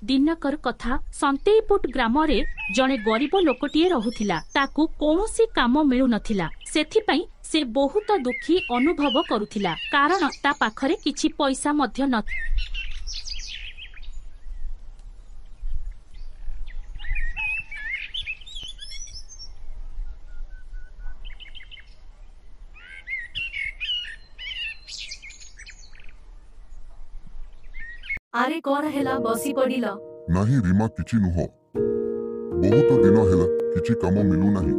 दिनकर कथा संतेईपुट ग्राम रे जणे गरीब लोकटिए रहुथिला ताकू कोनोसी काम मिलु नथिला सेथिपई से बहुत दुखी अनुभव करुथिला कारण ता पाखरे किछि पैसा मध्य न आरे कौन हेला बसी पड़िल नहीं रीमा किछि नुह बहुत दिन हेला किछि काम मिलु नहीं।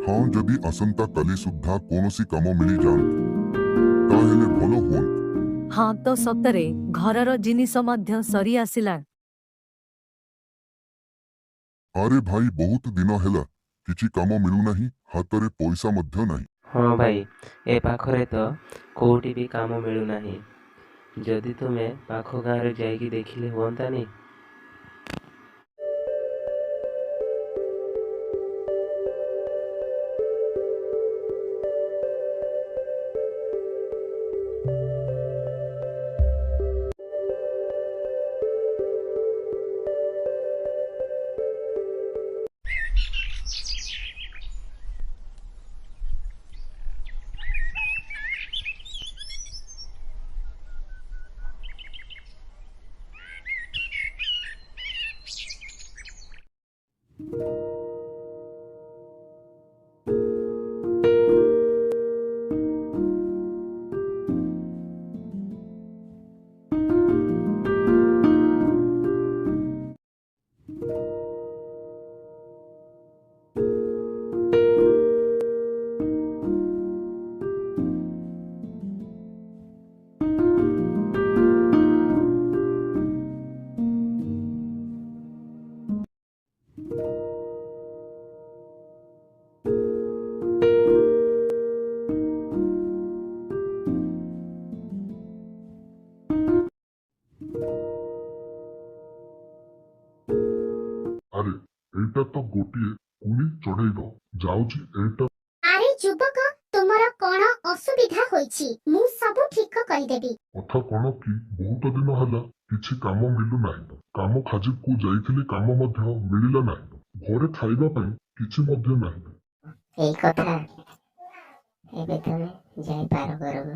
हाँ जदि आसंता काली सुद्धा कोनोसी काम मिली जान ताहेले भलो हुन। हाँ तो सतरे घरर जिनिस मध्य सरी आसिला। अरे भाई बहुत दिन हेला किछि काम मिलु नहीं हातरे पैसा मध्य नहीं। हाँ भाई ए पाखरे तो कोउटी भी काम मिलू नहीं जदि तुमे पाख गाँव जाइकी देखिले हुअंतानी। अरे एटा तो गोटिए कुनी चढ़ेइब जाउची एटा। अरे जुबक तुमर कोन असुविधा होईची मु सब ठीक कहि देबी। कथा कोन कि बहुत दिन हला किछि काम मिलु नाही काम खाजी को जाइथिले काम मध्य मिलिला नाही घरे खाइबा पई किछि मध्य नाही। एई कथा एबे तमे जाई पार करब।